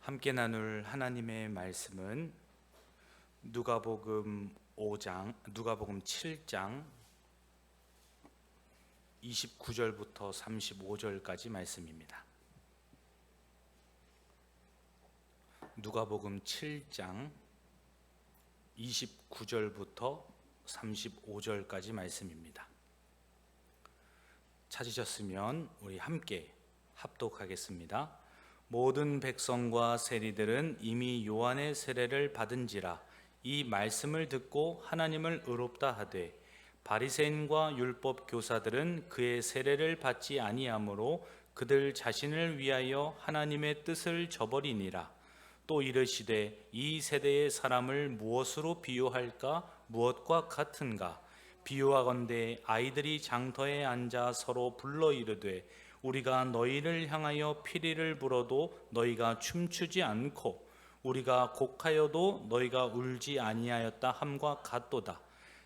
함께 나눌 하나님의 말씀은 누가복음 7장 29절부터 35절까지 말씀입니다. 누가복음 7장 29절부터 35절까지 말씀입니다. 찾으셨으면 우리 함께 합독하겠습니다. 모든 백성과 세리들은 이미 요한의 세례를 받은지라 이 말씀을 듣고 하나님을 의롭다 하되 바리새인과 율법 교사들은 그의 세례를 받지 아니하므로 그들 자신을 위하여 하나님의 뜻을 저버리니라. 또 이르시되 이 세대의 사람을 무엇으로 비유할까? 무엇과 같은가? 비유하건대 아이들이 장터에 앉아 서로 불러 이르되 우리가 너희를 향하여 피리를 불어도 너희가 춤추지 않고 우리가 곡하여도 너희가 울지 아니하였다 함과 같도다.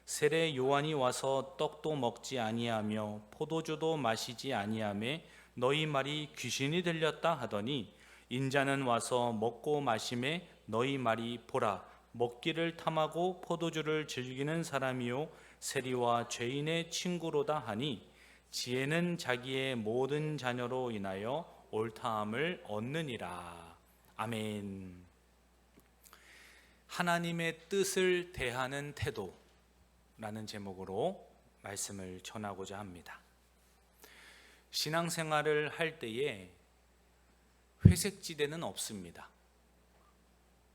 세례 요한이 와서 떡도 먹지 아니하며 포도주도 마시지 아니하며 너희 말이 귀신이 들렸다 하더니 인자는 와서 먹고 마시매 너희 말이 보라 먹기를 탐하고 포도주를 즐기는 사람이요 세리와 죄인의 친구로다 하니 지혜는 자기의 모든 자녀로 인하여 옳다함을 얻느니라. 아멘. 하나님의 뜻을 대하는 태도라는 제목으로 말씀을 전하고자 합니다. 신앙생활을 할 때에 회색지대는 없습니다.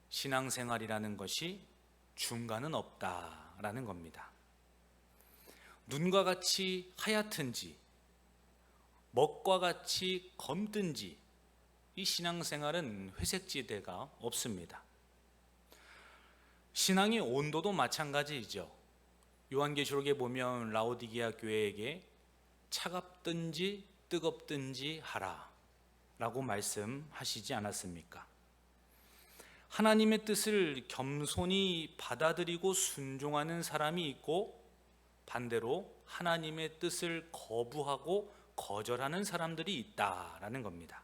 신앙생활이라는 것이 중간은 없다라는 겁니다. 눈과 같이 하얗든지 먹과 같이 검든지 이 신앙생활은 회색지대가 없습니다. 신앙의 온도도 마찬가지이죠. 요한계시록에 보면 라오디게아 교회에게 차갑든지 뜨겁든지 하라 라고 말씀하시지 않았습니까? 하나님의 뜻을 겸손히 받아들이고 순종하는 사람이 있고 반대로 하나님의 뜻을 거부하고 거절하는 사람들이 있다라는 겁니다.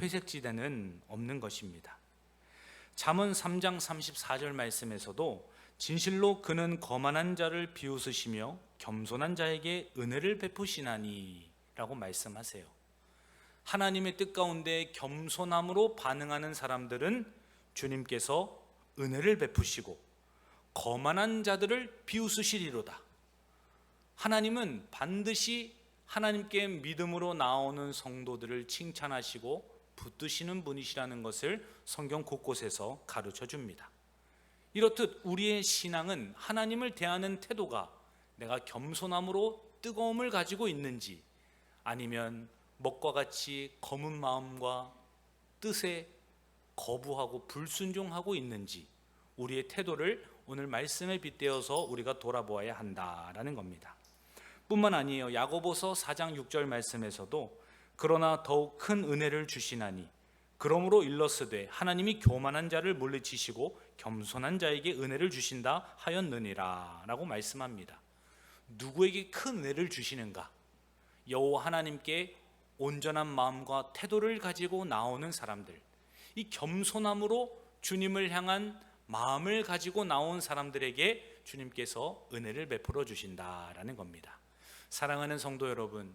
회색지대는 없는 것입니다. 잠언 3장 34절 말씀에서도 진실로 그는 거만한 자를 비웃으시며 겸손한 자에게 은혜를 베푸시나니 라고 말씀하세요. 하나님의 뜻 가운데 겸손함으로 반응하는 사람들은 주님께서 은혜를 베푸시고 거만한 자들을 비웃으시리로다. 하나님은 반드시 하나님께 믿음으로 나오는 성도들을 칭찬하시고 붙드시는 분이시라는 것을 성경 곳곳에서 가르쳐 줍니다. 이렇듯 우리의 신앙은 하나님을 대하는 태도가 내가 겸손함으로 뜨거움을 가지고 있는지 아니면 먹과 같이 검은 마음과 뜻에 거부하고 불순종하고 있는지 우리의 태도를 오늘 말씀에 빗대어서 우리가 돌아보아야 한다라는 겁니다. 뿐만 아니에요. 야고보서 4장 6절 말씀에서도 그러나 더욱 큰 은혜를 주시나니 그러므로 일러스되 하나님이 교만한 자를 물리치시고 겸손한 자에게 은혜를 주신다 하였느니라 라고 말씀합니다. 누구에게 큰 은혜를 주시는가? 여호와 하나님께 온전한 마음과 태도를 가지고 나오는 사람들, 이 겸손함으로 주님을 향한 마음을 가지고 나온 사람들에게 주님께서 은혜를 베풀어 주신다라는 겁니다. 사랑하는 성도 여러분,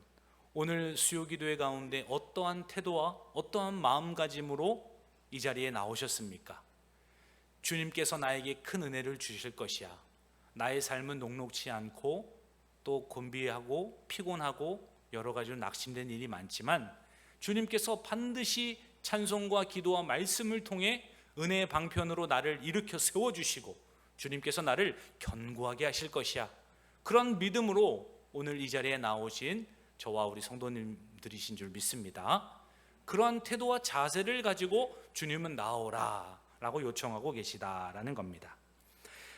오늘 수요기도회 가운데 어떠한 태도와 어떠한 마음가짐으로 이 자리에 나오셨습니까? 주님께서 나에게 큰 은혜를 주실 것이야. 나의 삶은 녹록치 않고 또 곤비하고 피곤하고 여러 가지로 낙심된 일이 많지만 주님께서 반드시 찬송과 기도와 말씀을 통해 은혜의 방편으로 나를 일으켜 세워주시고 주님께서 나를 견고하게 하실 것이야. 그런 믿음으로 오늘 이 자리에 나오신 저와 우리 성도님들이신 줄 믿습니다. 그러한 태도와 자세를 가지고 주님은 나오라 라고 요청하고 계시다라는 겁니다.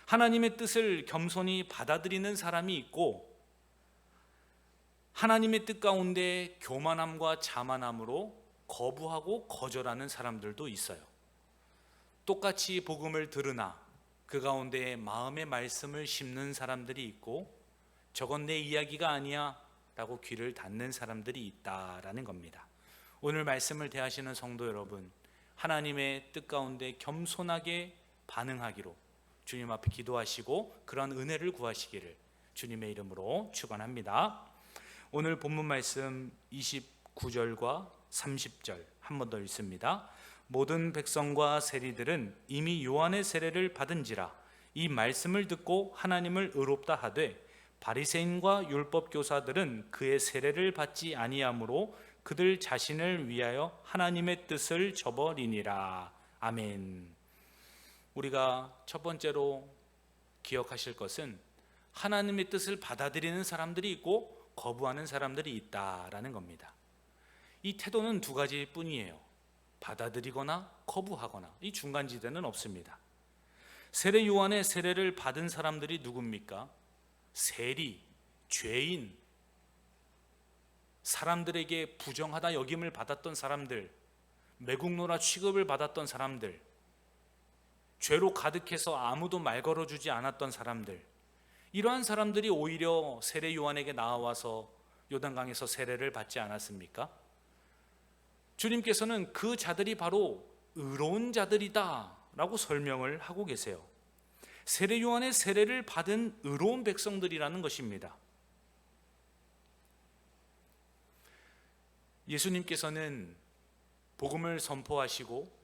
하나님의 뜻을 겸손히 받아들이는 사람이 있고 하나님의 뜻 가운데 교만함과 자만함으로 거부하고 거절하는 사람들도 있어요. 똑같이 복음을 들으나 그 가운데 마음의 말씀을 심는 사람들이 있고 저건 내 이야기가 아니야 라고 귀를 닫는 사람들이 있다라는 겁니다. 오늘 말씀을 대하시는 성도 여러분, 하나님의 뜻 가운데 겸손하게 반응하기로 주님 앞에 기도하시고 그런 은혜를 구하시기를 주님의 이름으로 축원합니다. 오늘 본문 말씀 29절과 30절 한 번 더 읽습니다. 모든 백성과 세리들은 이미 요한의 세례를 받은지라 이 말씀을 듣고 하나님을 의롭다 하되 바리새인과 율법 교사들은 그의 세례를 받지 아니하므로 그들 자신을 위하여 하나님의 뜻을 저버리니라. 아멘. 우리가 첫 번째로 기억하실 것은 하나님의 뜻을 받아들이는 사람들이 있고 거부하는 사람들이 있다라는 겁니다. 이 태도는 두 가지뿐이에요. 받아들이거나 거부하거나, 이 중간지대는 없습니다. 세례 요한의 세례를 받은 사람들이 누굽니까? 세리, 죄인, 사람들에게 부정하다 여김을 받았던 사람들, 매국노라 취급을 받았던 사람들, 죄로 가득해서 아무도 말 걸어주지 않았던 사람들, 이러한 사람들이 오히려 세례 요한에게 나와서 요단강에서 세례를 받지 않았습니까? 주님께서는 그 자들이 바로 의로운 자들이다 라고 설명을 하고 계세요. 세례 요한의 세례를 받은 의로운 백성들이라는 것입니다. 예수님께서는 복음을 선포하시고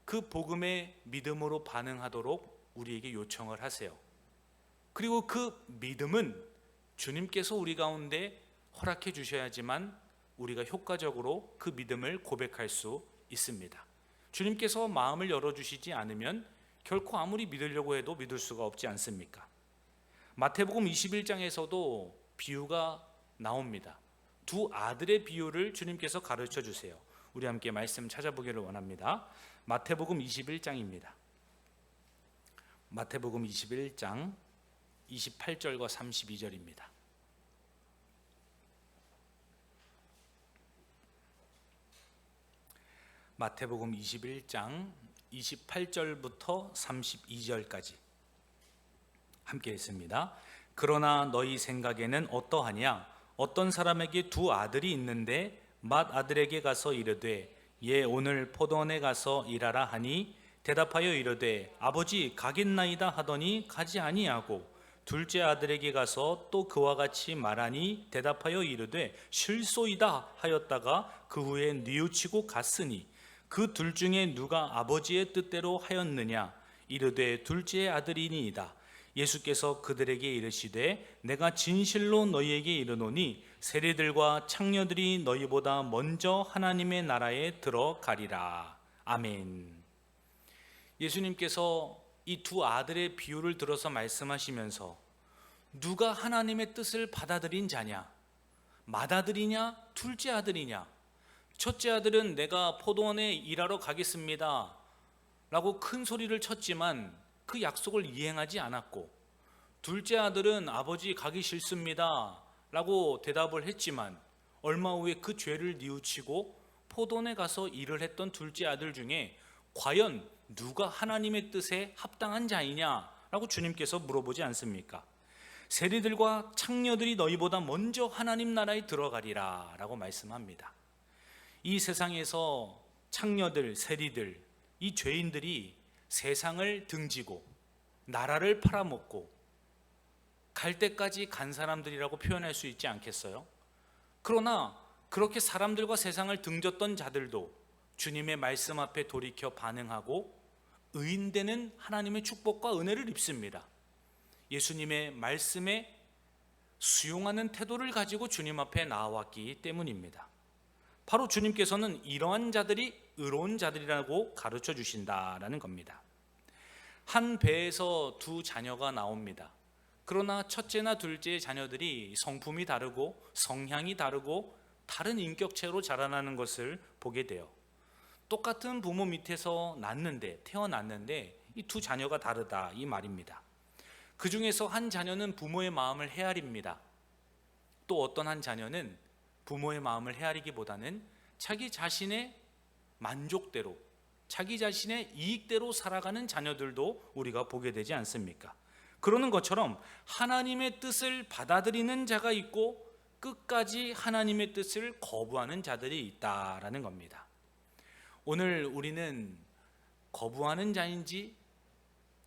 그 복음에 믿음으로 반응하도록 우리에게 요청을 하세요. 그리고 그 믿음은 주님께서 우리 가운데 허락해 주셔야지만 우리가 효과적으로 그 믿음을 고백할 수 있습니다. 주님께서 마음을 열어주시지 않으면 결코 아무리 믿으려고 해도 믿을 수가 없지 않습니까? 마태복음 21장에서도 비유가 나옵니다. 두 아들의 비유를 주님께서 가르쳐 주세요. 우리 함께 말씀 찾아보기를 원합니다. 마태복음 21장입니다. 마태복음 21장 28절과 32절입니다. 마태복음 21장 28절부터 32절까지 함께 읽습니다. 그러나 너희 생각에는 어떠하냐? 어떤 사람에게 두 아들이 있는데 맏아들에게 가서 이르되 얘 오늘 포도원에 가서 일하라 하니 대답하여 이르되 아버지 가겠나이다 하더니 가지 아니하고 둘째 아들에게 가서 또 그와 같이 말하니 대답하여 이르되 실소이다 하였다가 그 후에 뉘우치고 갔으니 그 둘 중에 누가 아버지의 뜻대로 하였느냐? 이르되 둘째 아들이니이다. 예수께서 그들에게 이르시되 내가 진실로 너희에게 이르노니 세리들과 창녀들이 너희보다 먼저 하나님의 나라에 들어가리라. 아멘. 예수님께서 이 두 아들의 비유를 들어서 말씀하시면서 누가 하나님의 뜻을 받아들인 자냐? 맏아들이냐? 둘째 아들이냐? 첫째 아들은 내가 포도원에 일하러 가겠습니다 라고 큰 소리를 쳤지만 그 약속을 이행하지 않았고, 둘째 아들은 아버지 가기 싫습니다 라고 대답을 했지만 얼마 후에 그 죄를 뉘우치고 포도원에 가서 일을 했던 둘째 아들 중에 과연 누가 하나님의 뜻에 합당한 자이냐라고 주님께서 물어보지 않습니까? 세리들과 창녀들이 너희보다 먼저 하나님 나라에 들어가리라 라고 말씀합니다. 이 세상에서 창녀들, 세리들, 이 죄인들이 세상을 등지고 나라를 팔아먹고 갈 때까지 간 사람들이라고 표현할 수 있지 않겠어요? 그러나 그렇게 사람들과 세상을 등졌던 자들도 주님의 말씀 앞에 돌이켜 반응하고 의인되는 하나님의 축복과 은혜를 입습니다. 예수님의 말씀에 수용하는 태도를 가지고 주님 앞에 나왔기 때문입니다. 바로 주님께서는 이러한 자들이 의로운 자들이라고 가르쳐 주신다라는 겁니다. 한 배에서 두 자녀가 나옵니다. 그러나 첫째나 둘째의 자녀들이 성품이 다르고 성향이 다르고 다른 인격체로 자라나는 것을 보게 돼요. 똑같은 부모 밑에서 태어났는데 이 두 자녀가 다르다 이 말입니다. 그 중에서 한 자녀는 부모의 마음을 헤아립니다. 또 어떤 한 자녀는 부모의 마음을 헤아리기보다는 자기 자신의 만족대로, 자기 자신의 이익대로 살아가는 자녀들도 우리가 보게 되지 않습니까? 그러는 것처럼 하나님의 뜻을 받아들이는 자가 있고 끝까지 하나님의 뜻을 거부하는 자들이 있다라는 겁니다. 오늘 우리는 거부하는 자인지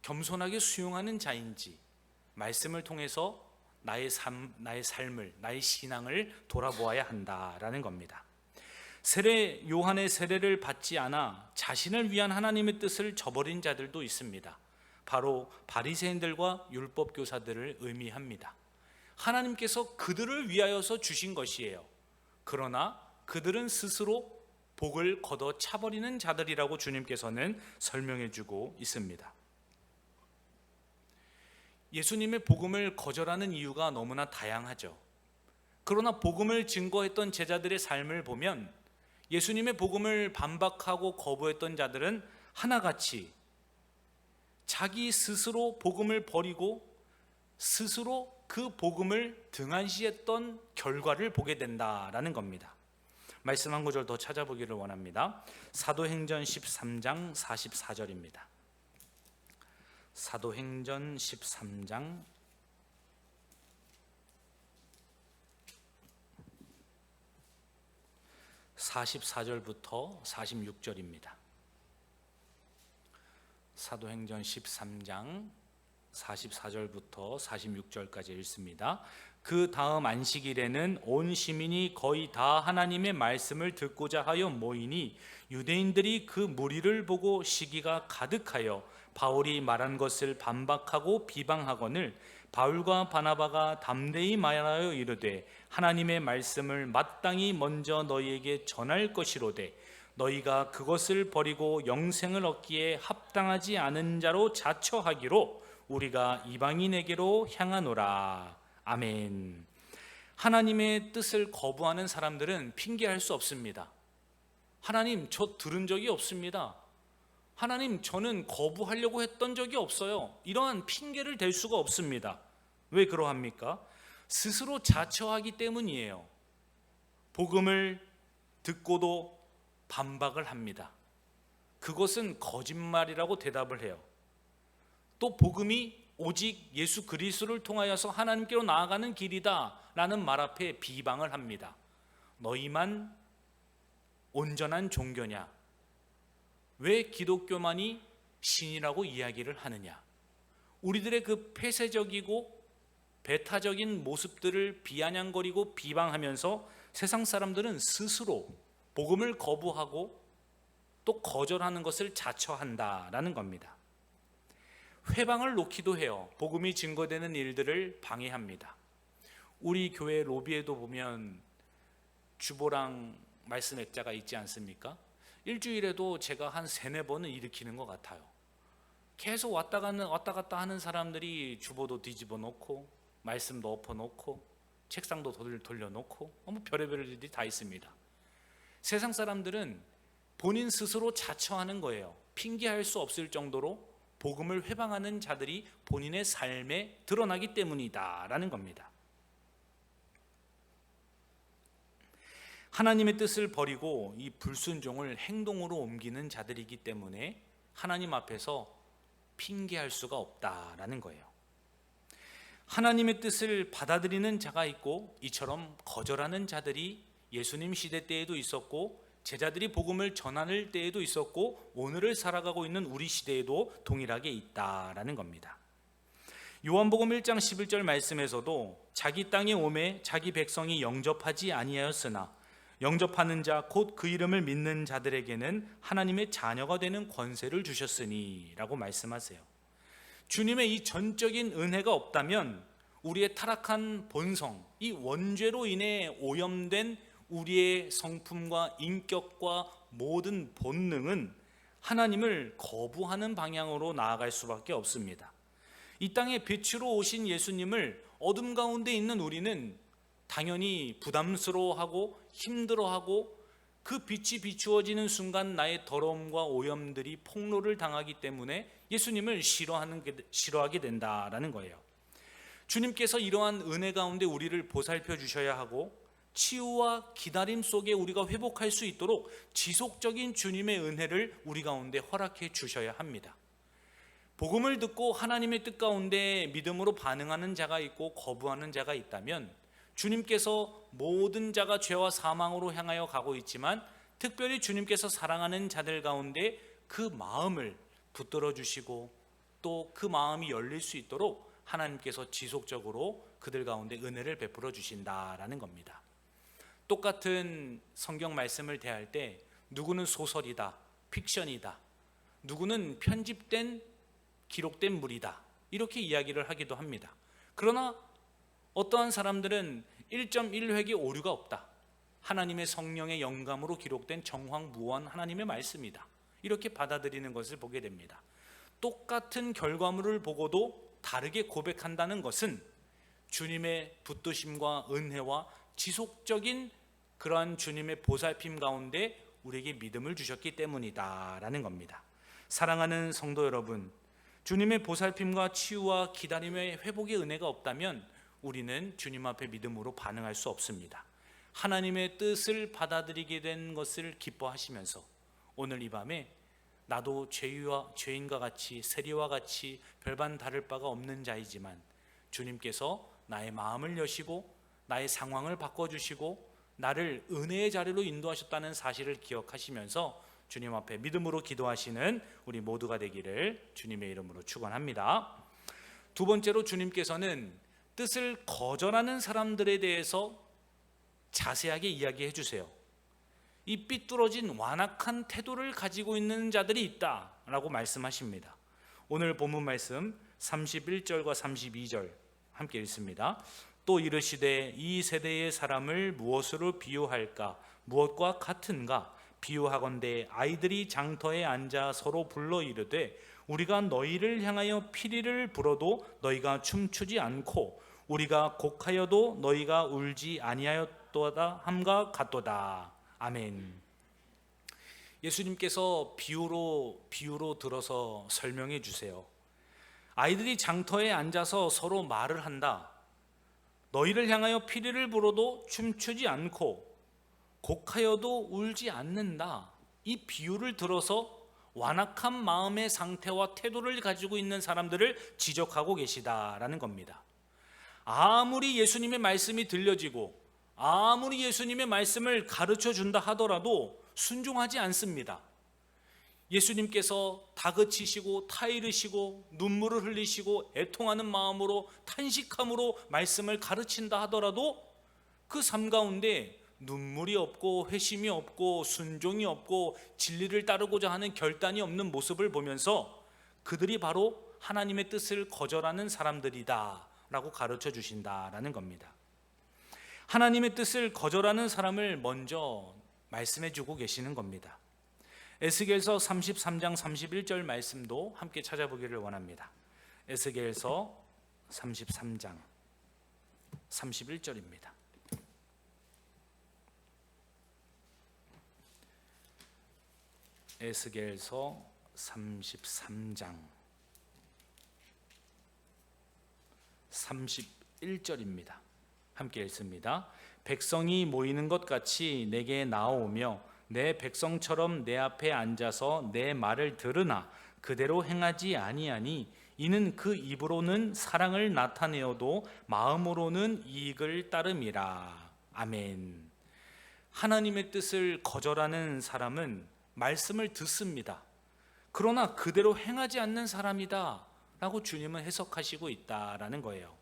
겸손하게 수용하는 자인지 말씀을 통해서 나의 삶을, 나의 신앙을 돌아보아야 한다라는 겁니다. 요한의 세례를 받지 않아 자신을 위한 하나님의 뜻을 저버린 자들도 있습니다. 바로 바리새인들과 율법 교사들을 의미합니다. 하나님께서 그들을 위하여서 주신 것이에요. 그러나 그들은 스스로 복을 걷어 차버리는 자들이라고 주님께서는 설명해 주고 있습니다. 예수님의 복음을 거절하는 이유가 너무나 다양하죠. 그러나 복음을 증거했던 제자들의 삶을 보면 예수님의 복음을 반박하고 거부했던 자들은 하나같이 자기 스스로 복음을 버리고 스스로 그 복음을 등한시했던 결과를 보게 된다라는 겁니다. 말씀 한 구절 더 찾아보기를 원합니다. 사도행전 13장 44절입니다. 사도행전 13장 44절부터 46절입니다. 사도행전 13장 44절부터 46절까지 읽습니다. 그 다음 안식일에는 온 시민이 거의 다 하나님의 말씀을 듣고자 하여 모이니 유대인들이 그 무리를 보고 시기가 가득하여 바울이 말한 것을 반박하고 비방하거늘 바울과 바나바가 담대히 말하여 이르되 하나님의 말씀을 마땅히 먼저 너희에게 전할 것이로되 너희가 그것을 버리고 영생을 얻기에 합당하지 않은 자로 자처하기로 우리가 이방인에게로 향하노라. 아멘. 하나님의 뜻을 거부하는 사람들은 핑계할 수 없습니다. 하나님, 저 들은 적이 없습니다. 하나님, 저는 거부하려고 했던 적이 없어요. 이러한 핑계를 댈 수가 없습니다. 왜 그러합니까? 스스로 자처하기 때문이에요. 복음을 듣고도 반박을 합니다. 그것은 거짓말이라고 대답을 해요. 또 복음이 오직 예수 그리스도를 통하여서 하나님께로 나아가는 길이다 라는 말 앞에 비방을 합니다. 너희만 온전한 종교냐? 왜 기독교만이 신이라고 이야기를 하느냐? 우리들의 그 폐쇄적이고 배타적인 모습들을 비아냥거리고 비방하면서 세상 사람들은 스스로 복음을 거부하고 또 거절하는 것을 자처한다라는 겁니다. 회방을 놓기도 해요. 복음이 증거되는 일들을 방해합니다. 우리 교회 로비에도 보면 주보랑 말씀 액자가 있지 않습니까? 일주일에도 제가 한 3-4번은 일으키는 것 같아요. 계속 왔다 갔다 하는 사람들이 주보도 뒤집어 놓고 말씀도 엎어 놓고 책상도 돌려놓고 별의별 일이 다 있습니다. 세상 사람들은 본인 스스로 자처하는 거예요. 핑계할 수 없을 정도로 복음을 회방하는 자들이 본인의 삶에 드러나기 때문이다라는 겁니다. 하나님의 뜻을 버리고 이 불순종을 행동으로 옮기는 자들이기 때문에 하나님 앞에서 핑계할 수가 없다라는 거예요. 하나님의 뜻을 받아들이는 자가 있고 이처럼 거절하는 자들이 예수님 시대 때에도 있었고 제자들이 복음을 전할 때에도 있었고 오늘을 살아가고 있는 우리 시대에도 동일하게 있다라는 겁니다. 요한복음 1장 11절 말씀에서도 자기 땅에 오매 자기 백성이 영접하지 아니하였으나 영접하는 자 곧 그 이름을 믿는 자들에게는 하나님의 자녀가 되는 권세를 주셨으니 라고 말씀하세요. 주님의 이 전적인 은혜가 없다면 우리의 타락한 본성, 이 원죄로 인해 오염된 우리의 성품과 인격과 모든 본능은 하나님을 거부하는 방향으로 나아갈 수밖에 없습니다. 이 땅에 빛으로 오신 예수님을 어둠 가운데 있는 우리는 당연히 부담스러워하고 힘들어하고 그 빛이 비추어지는 순간 나의 더러움과 오염들이 폭로를 당하기 때문에 예수님을 싫어하게 된다라는 거예요. 주님께서 이러한 은혜 가운데 우리를 보살펴 주셔야 하고 치유와 기다림 속에 우리가 회복할 수 있도록 지속적인 주님의 은혜를 우리 가운데 허락해 주셔야 합니다. 복음을 듣고 하나님의 뜻 가운데 믿음으로 반응하는 자가 있고 거부하는 자가 있다면 주님께서 모든 자가 죄와 사망으로 향하여 가고 있지만 특별히 주님께서 사랑하는 자들 가운데 그 마음을 붙들어 주시고 또 그 마음이 열릴 수 있도록 하나님께서 지속적으로 그들 가운데 은혜를 베풀어 주신다라는 겁니다. 똑같은 성경 말씀을 대할 때 누구는 소설이다, 픽션이다, 누구는 편집된 기록된 물이다, 이렇게 이야기를 하기도 합니다. 그러나 어떠한 사람들은 1.1획의 오류가 없다, 하나님의 성령의 영감으로 기록된 정황무한 하나님의 말씀이다, 이렇게 받아들이는 것을 보게 됩니다. 똑같은 결과물을 보고도 다르게 고백한다는 것은 주님의 붙드심과 은혜와 지속적인 그러한 주님의 보살핌 가운데 우리에게 믿음을 주셨기 때문이다라는 겁니다. 사랑하는 성도 여러분, 주님의 보살핌과 치유와 기다림의 회복의 은혜가 없다면 우리는 주님 앞에 믿음으로 반응할 수 없습니다. 하나님의 뜻을 받아들이게 된 것을 기뻐하시면서 오늘 이 밤에 나도 죄인과 같이 세리와 같이 별반 다를 바가 없는 자이지만 주님께서 나의 마음을 여시고 나의 상황을 바꿔주시고 나를 은혜의 자리로 인도하셨다는 사실을 기억하시면서 주님 앞에 믿음으로 기도하시는 우리 모두가 되기를 주님의 이름으로 축원합니다. 두 번째로 주님께서는 뜻을 거절하는 사람들에 대해서 자세하게 이야기해 주세요. 이 삐뚤어진 완악한 태도를 가지고 있는 자들이 있다라고 말씀하십니다. 오늘 본문 말씀 31절과 32절 함께 읽습니다. 또 이르시되 이 세대의 사람을 무엇으로 비유할까? 무엇과 같은가? 비유하건대 아이들이 장터에 앉아 서로 불러 이르되 우리가 너희를 향하여 피리를 불어도 너희가 춤추지 않고 우리가 곡하여도 너희가 울지 아니하였도다 함과 같도다. 아멘. 예수님께서 비유로 들어서 설명해 주세요. 아이들이 장터에 앉아서 서로 말을 한다. 너희를 향하여 피리를 불어도 춤추지 않고 곡하여도 울지 않는다. 이 비유를 들어서 완악한 마음의 상태와 태도를 가지고 있는 사람들을 지적하고 계시다라는 겁니다. 아무리 예수님의 말씀이 들려지고 아무리 예수님의 말씀을 가르쳐 준다 하더라도 순종하지 않습니다. 예수님께서 다그치시고 타이르시고 눈물을 흘리시고 애통하는 마음으로 탄식함으로 말씀을 가르친다 하더라도 그 삶 가운데 눈물이 없고 회심이 없고 순종이 없고 진리를 따르고자 하는 결단이 없는 모습을 보면서 그들이 바로 하나님의 뜻을 거절하는 사람들이다 라고 가르쳐 주신다라는 겁니다. 하나님의 뜻을 거절하는 사람을 먼저 말씀해 주고 계시는 겁니다. 에스겔서 33장 31절 말씀도 함께 찾아보기를 원합니다. 에스겔서 33장 31절입니다. 에스겔서 33장 31절입니다. 함께 읽습니다. 백성이 모이는 것 같이 내게 나오며 내 백성처럼 내 앞에 앉아서 내 말을 들으나 그대로 행하지 아니하니 이는 그 입으로는 사랑을 나타내어도 마음으로는 이익을 따름이라. 아멘. 하나님의 뜻을 거절하는 사람은 말씀을 듣습니다. 그러나 그대로 행하지 않는 사람이다 라고 주님은 해석하시고 있다라는 거예요.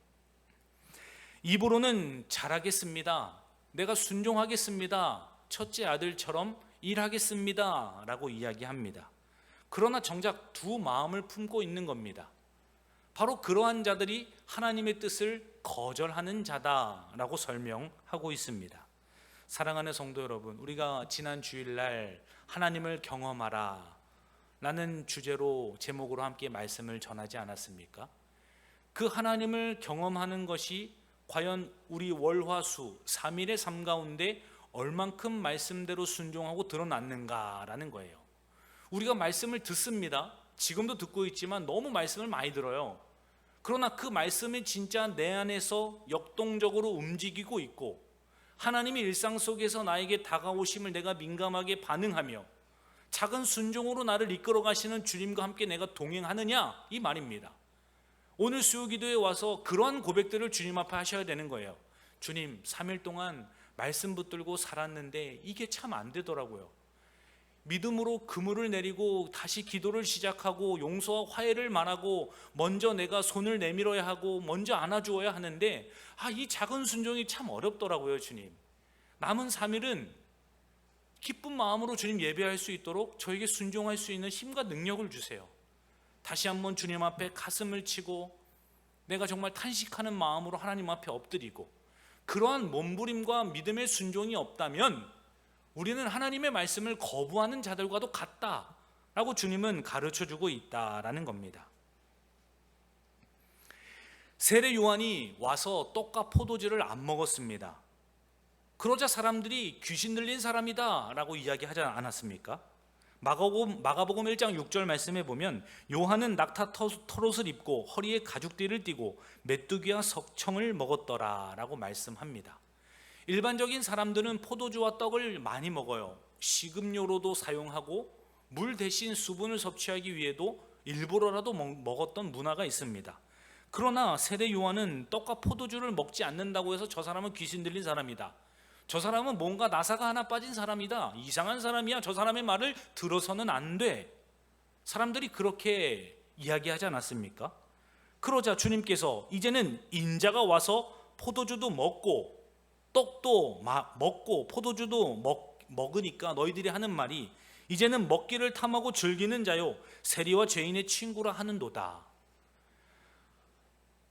입으로는 잘하겠습니다, 내가 순종하겠습니다, 첫째 아들처럼 일하겠습니다 라고 이야기합니다. 그러나 정작 두 마음을 품고 있는 겁니다. 바로 그러한 자들이 하나님의 뜻을 거절하는 자다라고 설명하고 있습니다. 사랑하는 성도 여러분, 우리가 지난 주일날 하나님을 경험하라 라는 주제로 제목으로 함께 말씀을 전하지 않았습니까? 그 하나님을 경험하는 것이 과연 우리 월화수 3일의 삶 가운데 얼만큼 말씀대로 순종하고 드러났는가라는 거예요. 우리가 말씀을 듣습니다. 지금도 듣고 있지만 너무 말씀을 많이 들어요. 그러나 그 말씀이 진짜 내 안에서 역동적으로 움직이고 있고 하나님이 일상 속에서 나에게 다가오심을 내가 민감하게 반응하며 작은 순종으로 나를 이끌어 가시는 주님과 함께 내가 동행하느냐, 이 말입니다. 오늘 수요기도에 와서 그러한 고백들을 주님 앞에 하셔야 되는 거예요. 주님, 3일 동안 말씀 붙들고 살았는데 이게 참 안 되더라고요. 믿음으로 그물을 내리고 다시 기도를 시작하고 용서와 화해를 말하고 먼저 내가 손을 내밀어야 하고 먼저 안아주어야 하는데 이 작은 순종이 참 어렵더라고요. 주님, 남은 3일은 기쁜 마음으로 주님 예배할 수 있도록 저에게 순종할 수 있는 힘과 능력을 주세요. 다시 한번 주님 앞에 가슴을 치고 내가 정말 탄식하는 마음으로 하나님 앞에 엎드리고, 그러한 몸부림과 믿음의 순종이 없다면 우리는 하나님의 말씀을 거부하는 자들과도 같다라고 주님은 가르쳐주고 있다라는 겁니다. 세례 요한이 와서 떡과 포도주를 안 먹었습니다. 그러자 사람들이 귀신 들린 사람이다 라고 이야기하지 않았습니까? 마가복음 1장 6절 말씀에 보면 요한은 낙타 털옷을 입고 허리에 가죽띠를 띠고 메뚜기와 석청을 먹었더라 라고 말씀합니다. 일반적인 사람들은 포도주와 떡을 많이 먹어요. 식음료로도 사용하고 물 대신 수분을 섭취하기 위해도 일부러라도 먹었던 문화가 있습니다. 그러나 세례 요한은 떡과 포도주를 먹지 않는다고 해서 저 사람은 귀신 들린 사람이다, 저 사람은 뭔가 나사가 하나 빠진 사람이다, 이상한 사람이야, 저 사람의 말을 들어서는 안 돼, 사람들이 그렇게 이야기하지 않았습니까? 그러자 주님께서 이제는 인자가 와서 포도주도 먹고 떡도 먹고 포도주도 먹으니까 너희들이 하는 말이 이제는 먹기를 탐하고 즐기는 자요 세리와 죄인의 친구라 하는도다.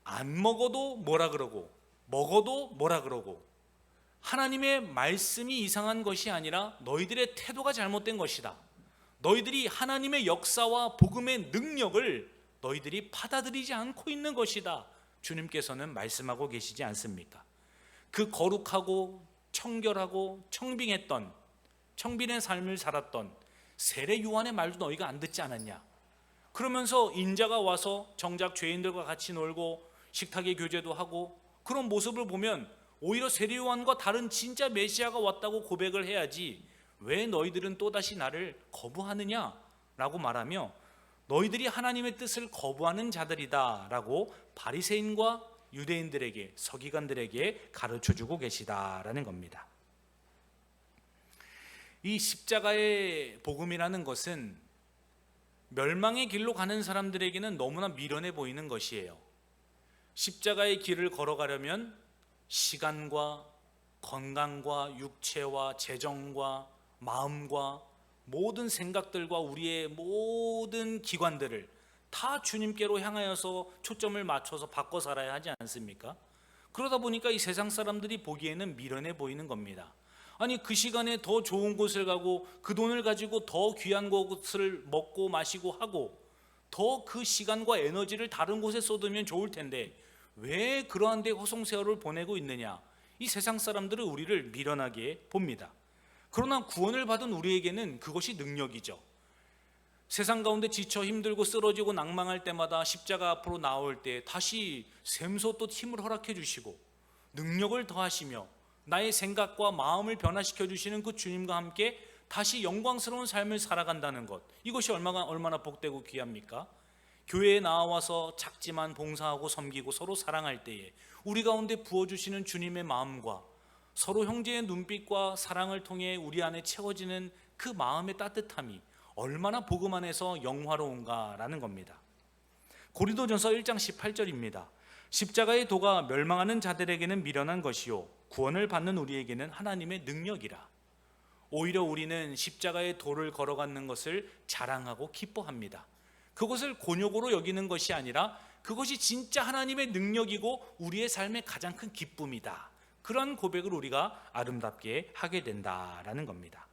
안 먹어도 뭐라 그러고 먹어도 뭐라 그러고, 하나님의 말씀이 이상한 것이 아니라 너희들의 태도가 잘못된 것이다. 너희들이 하나님의 역사와 복음의 능력을 너희들이 받아들이지 않고 있는 것이다. 주님께서는 말씀하고 계시지 않습니까? 그 거룩하고 청결하고 청빈의 삶을 살았던 세례 요한의 말도 너희가 안 듣지 않았냐? 그러면서 인자가 와서 정작 죄인들과 같이 놀고 식탁의 교제도 하고 그런 모습을 보면 오히려 세례 요한과 다른 진짜 메시아가 왔다고 고백을 해야지, 왜 너희들은 또다시 나를 거부하느냐 라고 말하며 너희들이 하나님의 뜻을 거부하는 자들이다 라고 바리새인과 유대인들에게, 서기관들에게 가르쳐주고 계시다라는 겁니다. 이 십자가의 복음이라는 것은 멸망의 길로 가는 사람들에게는 너무나 미련해 보이는 것이에요. 십자가의 길을 걸어가려면 시간과 건강과 육체와 재정과 마음과 모든 생각들과 우리의 모든 기관들을 다 주님께로 향하여서 초점을 맞춰서 바꿔 살아야 하지 않습니까? 그러다 보니까 이 세상 사람들이 보기에는 미련해 보이는 겁니다. 아니, 그 시간에 더 좋은 곳을 가고 그 돈을 가지고 더 귀한 것을 먹고 마시고 하고 더 그 시간과 에너지를 다른 곳에 쏟으면 좋을 텐데 왜 그러한 데 허송세월을 보내고 있느냐? 이 세상 사람들은 우리를 미련하게 봅니다. 그러나 구원을 받은 우리에게는 그것이 능력이죠. 세상 가운데 지쳐 힘들고 쓰러지고 낭망할 때마다 십자가 앞으로 나올 때 다시 샘솟듯 힘을 허락해 주시고 능력을 더하시며 나의 생각과 마음을 변화시켜 주시는 그 주님과 함께 다시 영광스러운 삶을 살아간다는 것, 이것이 얼마나 복되고 귀합니까? 교회에 나와서 작지만 봉사하고 섬기고 서로 사랑할 때에 우리 가운데 부어주시는 주님의 마음과 서로 형제의 눈빛과 사랑을 통해 우리 안에 채워지는 그 마음의 따뜻함이 얼마나 복음 안에서 영화로운가라는 겁니다. 고린도전서 1장 18절입니다. 십자가의 도가 멸망하는 자들에게는 미련한 것이요 구원을 받는 우리에게는 하나님의 능력이라. 오히려 우리는 십자가의 도를 걸어가는 것을 자랑하고 기뻐합니다. 그것을 곤욕으로 여기는 것이 아니라 그것이 진짜 하나님의 능력이고 우리의 삶의 가장 큰 기쁨이다. 그런 고백을 우리가 아름답게 하게 된다라는 겁니다.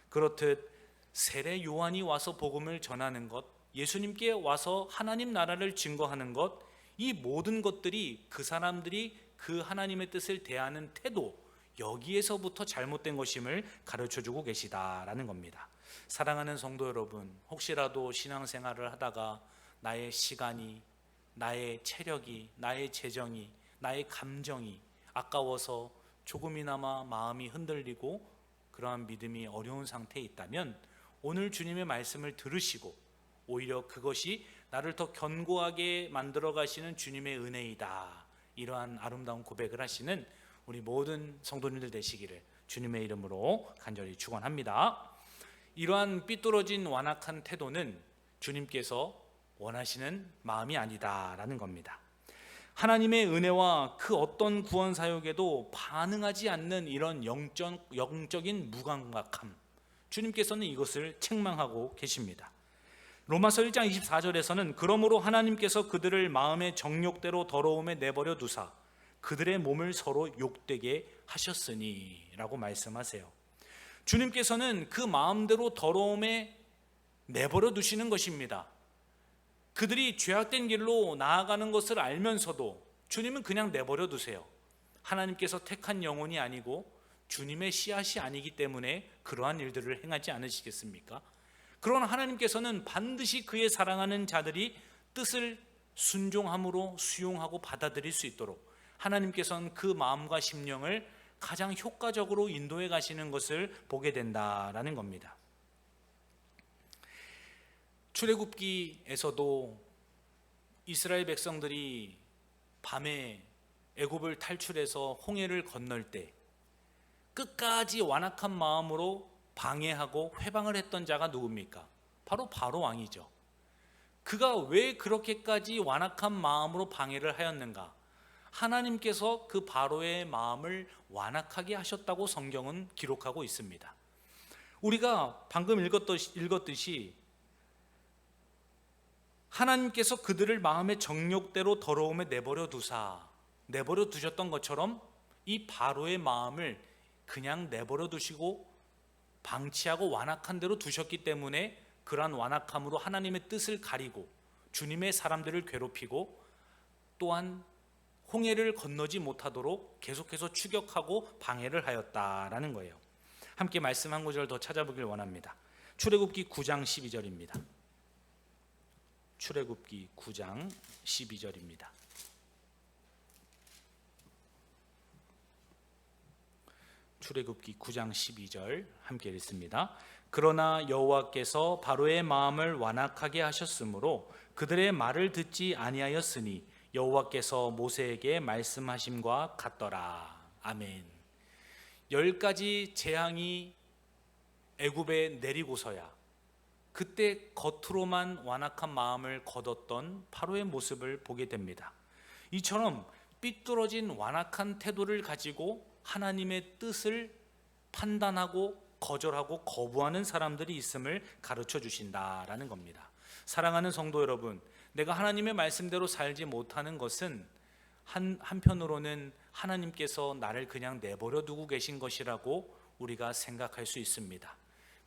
그렇듯 세례 요한이 와서 복음을 전하는 것, 예수님께 와서 하나님 나라를 증거하는 것, 이 모든 것들이 그 사람들이 그 하나님의 뜻을 대하는 태도, 여기에서부터 잘못된 것임을 가르쳐주고 계시다라는 겁니다. 사랑하는 성도 여러분, 혹시라도 신앙생활을 하다가 나의 시간이, 나의 체력이, 나의 재정이, 나의 감정이 아까워서 조금이나마 마음이 흔들리고 그러한 믿음이 어려운 상태에 있다면 오늘 주님의 말씀을 들으시고 오히려 그것이 나를 더 견고하게 만들어 가시는 주님의 은혜이다, 이러한 아름다운 고백을 하시는 우리 모든 성도님들 되시기를 주님의 이름으로 간절히 축원합니다. 이러한 삐뚤어진 완악한 태도는 주님께서 원하시는 마음이 아니다라는 겁니다. 하나님의 은혜와 그 어떤 구원 사역에도 반응하지 않는 이런 영적인 무감각함, 주님께서는 이것을 책망하고 계십니다. 로마서 1장 24절에서는 그러므로 하나님께서 그들을 마음의 정욕대로 더러움에 내버려 두사 그들의 몸을 서로 욕되게 하셨으니 라고 말씀하세요. 주님께서는 그 마음대로 더러움에 내버려 두시는 것입니다. 그들이 죄악된 길로 나아가는 것을 알면서도 주님은 그냥 내버려 두세요. 하나님께서 택한 영혼이 아니고 주님의 씨앗이 아니기 때문에 그러한 일들을 행하지 않으시겠습니까? 그러나 하나님께서는 반드시 그의 사랑하는 자들이 뜻을 순종함으로 수용하고 받아들일 수 있도록 하나님께서는 그 마음과 심령을 가장 효과적으로 인도해 가시는 것을 보게 된다라는 겁니다. 출애굽기에서도 이스라엘 백성들이 밤에 애굽을 탈출해서 홍해를 건널 때 끝까지 완악한 마음으로 방해하고 회방을 했던 자가 누굽니까? 바로 바로 왕이죠. 그가 왜 그렇게까지 완악한 마음으로 방해를 하였는가? 하나님께서 그 바로의 마음을 완악하게 하셨다고 성경은 기록하고 있습니다. 우리가 방금 읽었듯이 하나님께서 그들을 마음의 정욕대로 더러움에 내버려 두셨던 것처럼 이 바로의 마음을 그냥 내버려 두시고 방치하고 완악한 대로 두셨기 때문에 그러한 완악함으로 하나님의 뜻을 가리고 주님의 사람들을 괴롭히고 또한 홍해를 건너지 못하도록 계속해서 추격하고 방해를 하였다라는 거예요. 함께 말씀 한 구절 더 찾아보길 원합니다. 출애굽기 9장 12절입니다. 출애굽기 9장 12절입니다. 출애굽기 9장 12절 함께 읽습니다. 그러나 여호와께서 바로의 마음을 완악하게 하셨으므로 그들의 말을 듣지 아니하였으니 여호와께서 모세에게 말씀하심과 같더라. 아멘. 10가지 재앙이 애굽에 내리고서야 그때 겉으로만 완악한 마음을 거뒀던 바로의 모습을 보게 됩니다. 이처럼 삐뚤어진 완악한 태도를 가지고 하나님의 뜻을 판단하고 거절하고 거부하는 사람들이 있음을 가르쳐 주신다라는 겁니다. 사랑하는 성도 여러분, 내가 하나님의 말씀대로 살지 못하는 것은 한편으로는 하나님께서 나를 그냥 내버려 두고 계신 것이라고 우리가 생각할 수 있습니다.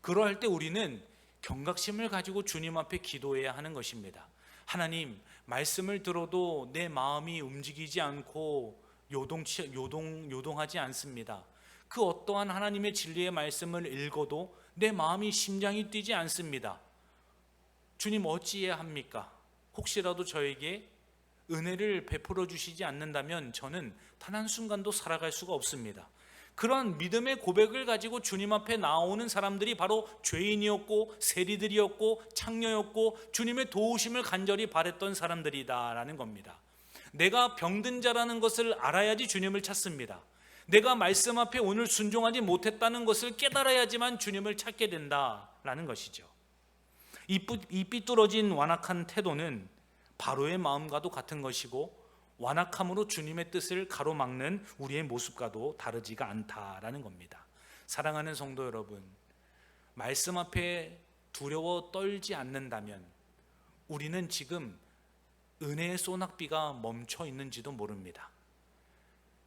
그러할 때 우리는 경각심을 가지고 주님 앞에 기도해야 하는 것입니다. 하나님, 말씀을 들어도 내 마음이 움직이지 않고 요동하지 않습니다. 그 어떠한 하나님의 진리의 말씀을 읽어도 내 마음이 심장이 뛰지 않습니다. 주님, 어찌해야 합니까? 혹시라도 저에게 은혜를 베풀어 주시지 않는다면 저는 단 한순간도 살아갈 수가 없습니다. 그러한 믿음의 고백을 가지고 주님 앞에 나오는 사람들이 바로 죄인이었고 세리들이었고 창녀였고 주님의 도우심을 간절히 바랬던 사람들이다라는 겁니다. 내가 병든 자라는 것을 알아야지 주님을 찾습니다. 내가 말씀 앞에 오늘 순종하지 못했다는 것을 깨달아야지만 주님을 찾게 된다라는 것이죠. 이 삐뚤어진 완악한 태도는 바로의 마음과도 같은 것이고 완악함으로 주님의 뜻을 가로막는 우리의 모습과도 다르지가 않다라는 겁니다. 사랑하는 성도 여러분, 말씀 앞에 두려워 떨지 않는다면 우리는 지금 은혜의 소낙비가 멈춰 있는지도 모릅니다.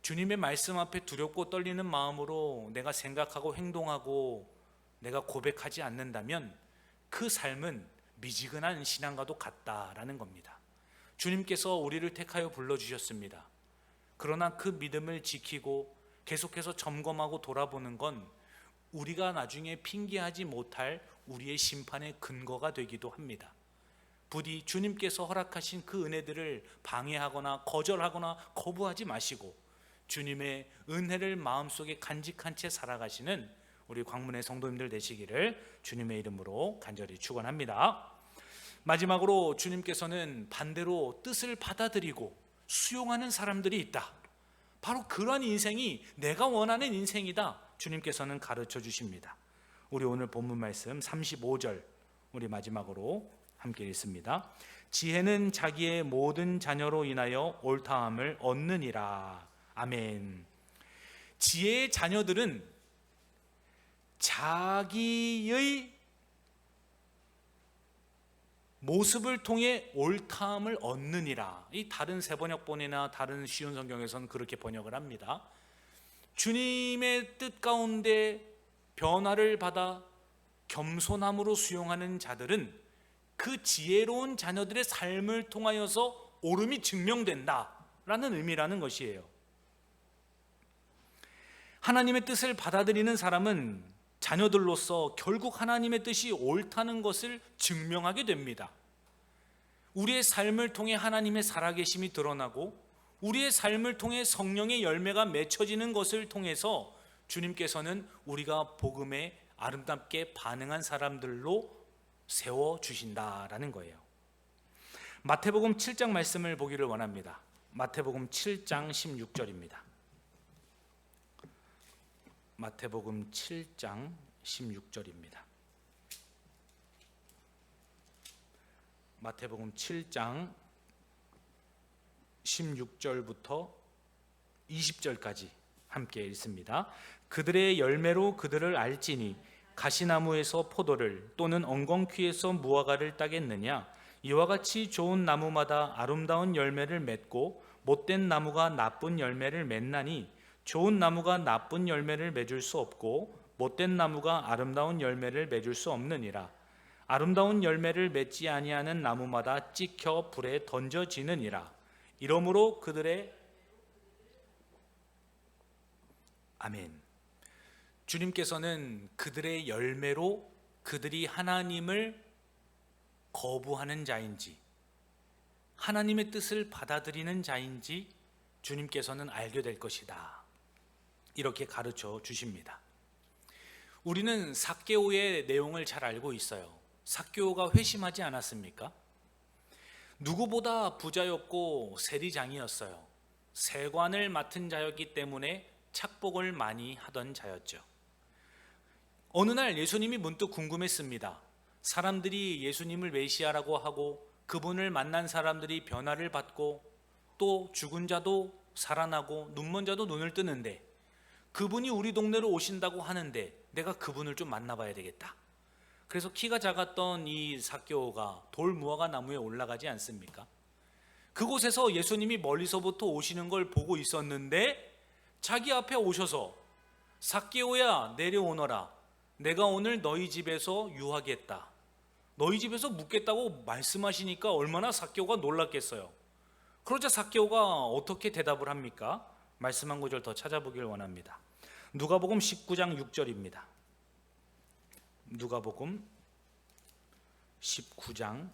주님의 말씀 앞에 두렵고 떨리는 마음으로 내가 생각하고 행동하고 내가 고백하지 않는다면 그 삶은 미지근한 신앙과도 같다라는 겁니다. 주님께서 우리를 택하여 불러주셨습니다. 그러나 그 믿음을 지키고 계속해서 점검하고 돌아보는 건 우리가 나중에 핑계하지 못할 우리의 심판의 근거가 되기도 합니다. 부디 주님께서 허락하신 그 은혜들을 방해하거나 거절하거나 거부하지 마시고 주님의 은혜를 마음속에 간직한 채 살아가시는 우리 광문의 성도님들 되시기를 주님의 이름으로 간절히 축원합니다. 마지막으로 주님께서는 반대로 뜻을 받아들이고 수용하는 사람들이 있다. 바로 그러한 인생이 내가 원하는 인생이다. 주님께서는 가르쳐 주십니다. 우리 오늘 본문 말씀 35절 우리 마지막으로 함께 읽습니다. 지혜는 자기의 모든 자녀로 인하여 옳다함을 얻느니라. 아멘. 지혜의 자녀들은 자기의 모습을 통해 옳다함을 얻느니라. 이 다른 세번역본이나 다른 쉬운 성경에서는 그렇게 번역을 합니다. 주님의 뜻 가운데 변화를 받아 겸손함으로 수용하는 자들은 그 지혜로운 자녀들의 삶을 통하여서 옳음이 증명된다라는 의미라는 것이에요. 하나님의 뜻을 받아들이는 사람은 자녀들로서 결국 하나님의 뜻이 옳다는 것을 증명하게 됩니다. 우리의 삶을 통해 하나님의 살아계심이 드러나고 우리의 삶을 통해 성령의 열매가 맺혀지는 것을 통해서 주님께서는 우리가 복음에 아름답게 반응한 사람들로 세워주신다라는 거예요. 마태복음 7장 말씀을 보기를 원합니다. 마태복음 7장 16절입니다. 마태복음 7장 16절입니다. 마태복음 7장 16절부터 20절까지 함께 읽습니다. 그들의 열매로 그들을 알지니 가시나무에서 포도를 또는 엉겅퀴에서 무화과를 따겠느냐. 이와 같이 좋은 나무마다 아름다운 열매를 맺고 못된 나무가 나쁜 열매를 맺나니 좋은 나무가 나쁜 열매를 맺을 수 없고 못된 나무가 아름다운 열매를 맺을 수 없느니라. 아름다운 열매를 맺지 아니하는 나무마다 찍혀 불에 던져지느니라. 이러므로 그들의 아멘. 주님께서는 그들의 열매로 그들이 하나님을 거부하는 자인지 하나님의 뜻을 받아들이는 자인지 주님께서는 알게 될 것이다. 이렇게 가르쳐 주십니다. 우리는 삭개오의 내용을 잘 알고 있어요. 삭개오가 회심하지 않았습니까? 누구보다 부자였고 세리장이었어요. 세관을 맡은 자였기 때문에 착복을 많이 하던 자였죠. 어느 날 예수님이 문득 궁금했습니다. 사람들이 예수님을 메시아라고 하고 그분을 만난 사람들이 변화를 받고 또 죽은 자도 살아나고 눈먼 자도 눈을 뜨는데 그분이 우리 동네로 오신다고 하는데 내가 그분을 좀 만나봐야 되겠다. 그래서 키가 작았던 이 삭개오가 돌 무화과 나무에 올라가지 않습니까? 그곳에서 예수님이 멀리서부터 오시는 걸 보고 있었는데 자기 앞에 오셔서 삭개오야 내려오너라. 내가 오늘 너희 집에서 유하겠다. 너희 집에서 묵겠다고 말씀하시니까 얼마나 삭개오가 놀랐겠어요. 그러자 삭개오가 어떻게 대답을 합니까? 말씀 한 구절 더 찾아보길 원합니다. 누가복음 19장 6절입니다. 누가복음 19장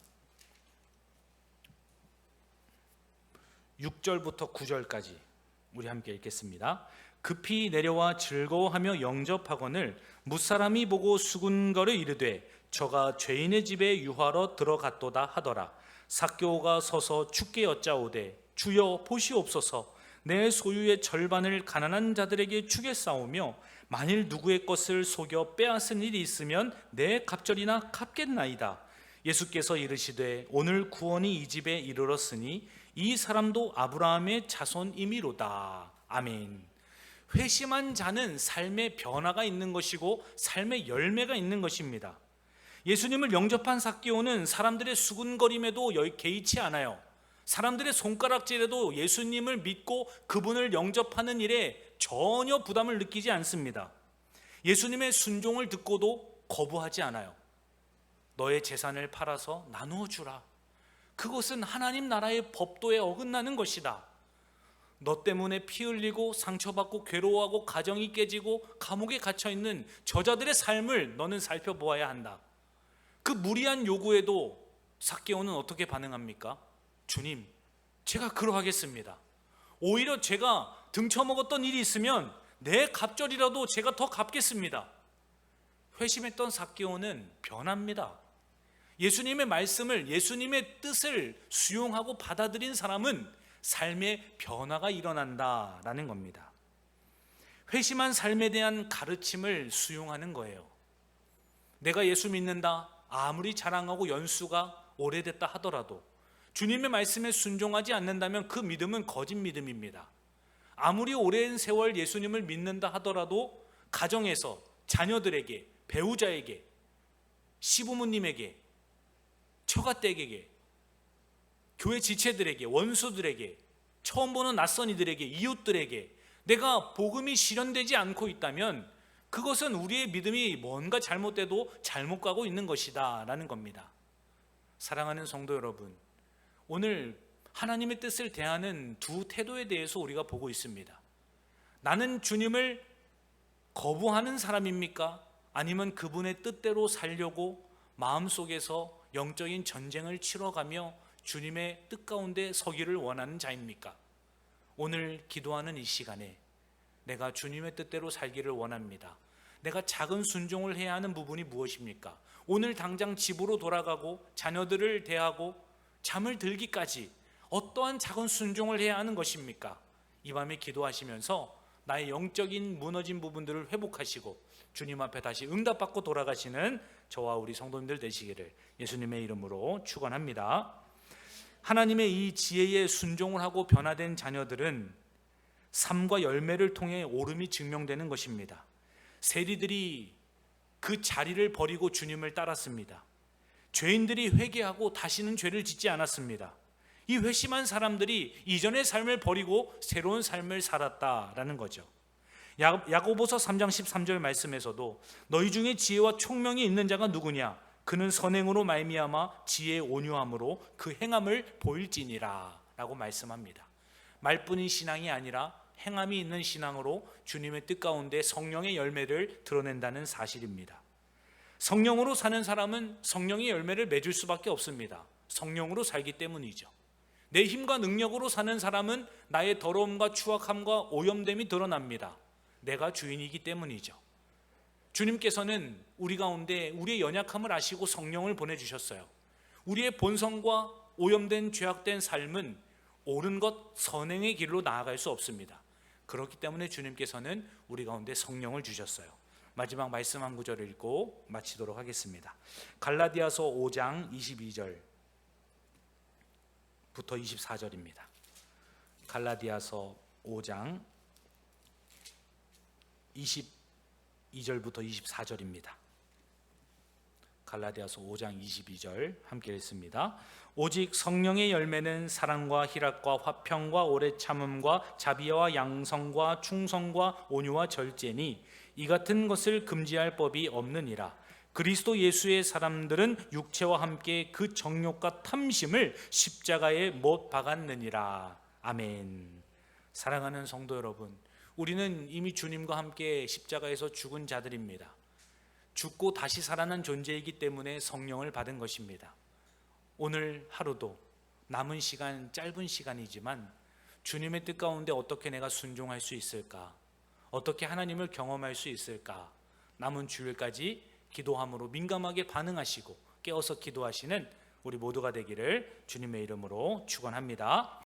6절부터 9절까지 우리 함께 읽겠습니다. 급히 내려와 즐거워하며 영접하거늘 뭇사람이 보고 수군거려 이르되 저가 죄인의 집에 유하러 들어갔도다 하더라. 삭개오가 서서 주께 여짜오되 주여 보시옵소서. 내 소유의 절반을 가난한 자들에게 주겠사오며 만일 누구의 것을 속여 빼앗은 일이 있으면 내 갑절이나 갚겠나이다. 예수께서 이르시되 오늘 구원이 이 집에 이르렀으니 이 사람도 아브라함의 자손이미로다. 아멘. 회심한 자는 삶의 변화가 있는 것이고 삶의 열매가 있는 것입니다. 예수님을 영접한 삭개오는 사람들의 수군거림에도 개의치 않아요. 사람들의 손가락질에도 예수님을 믿고 그분을 영접하는 일에 전혀 부담을 느끼지 않습니다. 예수님의 순종을 듣고도 거부하지 않아요. 너의 재산을 팔아서 나누어 주라. 그것은 하나님 나라의 법도에 어긋나는 것이다. 너 때문에 피 흘리고 상처받고 괴로워하고 가정이 깨지고 감옥에 갇혀있는 저자들의 삶을 너는 살펴보아야 한다. 그 무리한 요구에도 삭개오는 어떻게 반응합니까? 주님, 제가 그러하겠습니다. 오히려 제가 등쳐먹었던 일이 있으면 내 갑절이라도 제가 더 갚겠습니다. 회심했던 삭개오는 변합니다. 예수님의 말씀을, 예수님의 뜻을 수용하고 받아들인 사람은 삶의 변화가 일어난다라는 겁니다. 회심한 삶에 대한 가르침을 수용하는 거예요. 내가 예수 믿는다 아무리 자랑하고 연수가 오래됐다 하더라도 주님의 말씀에 순종하지 않는다면 그 믿음은 거짓 믿음입니다. 아무리 오랜 세월 예수님을 믿는다 하더라도 가정에서 자녀들에게, 배우자에게, 시부모님에게, 처가댁에게, 교회 지체들에게, 원수들에게, 처음 보는 낯선 이들에게, 이웃들에게 내가 복음이 실현되지 않고 있다면 그것은 우리의 믿음이 뭔가 잘못돼도 잘못 가고 있는 것이다 라는 겁니다. 사랑하는 성도 여러분, 오늘 하나님의 뜻을 대하는 두 태도에 대해서 우리가 보고 있습니다. 나는 주님을 거부하는 사람입니까? 아니면 그분의 뜻대로 살려고 마음속에서 영적인 전쟁을 치러가며 주님의 뜻 가운데 서기를 원하는 자입니까? 오늘 기도하는 이 시간에 내가 주님의 뜻대로 살기를 원합니다. 내가 작은 순종을 해야 하는 부분이 무엇입니까? 오늘 당장 집으로 돌아가고 자녀들을 대하고 잠을 들기까지 어떠한 작은 순종을 해야 하는 것입니까? 이 밤에 기도하시면서 나의 영적인 무너진 부분들을 회복하시고 주님 앞에 다시 응답받고 돌아가시는 저와 우리 성도님들 되시기를 예수님의 이름으로 축원합니다. 하나님의 이 지혜에 순종을 하고 변화된 자녀들은 삶과 열매를 통해 오름이 증명되는 것입니다. 세리들이 그 자리를 버리고 주님을 따랐습니다. 죄인들이 회개하고 다시는 죄를 짓지 않았습니다. 이 회심한 사람들이 이전의 삶을 버리고 새로운 삶을 살았다라는 거죠. 야고보서 3장 13절 말씀에서도 너희 중에 지혜와 총명이 있는 자가 누구냐? 그는 선행으로 말미암아 지혜의 온유함으로 그 행함을 보일지니라 라고 말씀합니다. 말뿐인 신앙이 아니라 행함이 있는 신앙으로 주님의 뜻 가운데 성령의 열매를 드러낸다는 사실입니다. 성령으로 사는 사람은 성령의 열매를 맺을 수밖에 없습니다. 성령으로 살기 때문이죠. 내 힘과 능력으로 사는 사람은 나의 더러움과 추악함과 오염됨이 드러납니다. 내가 주인이기 때문이죠. 주님께서는 우리 가운데 우리의 연약함을 아시고 성령을 보내주셨어요. 우리의 본성과 오염된 죄악된 삶은 옳은 것 선행의 길로 나아갈 수 없습니다. 그렇기 때문에 주님께서는 우리 가운데 성령을 주셨어요. 마지막 말씀 한 구절을 읽고 마치도록 하겠습니다. 갈라디아서 5장 22절부터 24절입니다. 갈라디아서 5장 22절부터 24절입니다. 갈라디아서 5장 22절 함께 읽습니다. 오직 성령의 열매는 사랑과 희락과 화평과 오래 참음과 자비와 양성과 충성과 온유와 절제니 이 같은 것을 금지할 법이 없느니라. 그리스도 예수의 사람들은 육체와 함께 그 정욕과 탐심을 십자가에 못 박았느니라. 아멘. 사랑하는 성도 여러분, 우리는 이미 주님과 함께 십자가에서 죽은 자들입니다. 죽고 다시 살아난 존재이기 때문에 성령을 받은 것입니다. 오늘 하루도 남은 시간 짧은 시간이지만 주님의 뜻 가운데 어떻게 내가 순종할 수 있을까? 어떻게 하나님을 경험할 수 있을까? 남은 주일까지 기도함으로 민감하게 반응하시고 깨어서 기도하시는 우리 모두가 되기를 주님의 이름으로 축원합니다.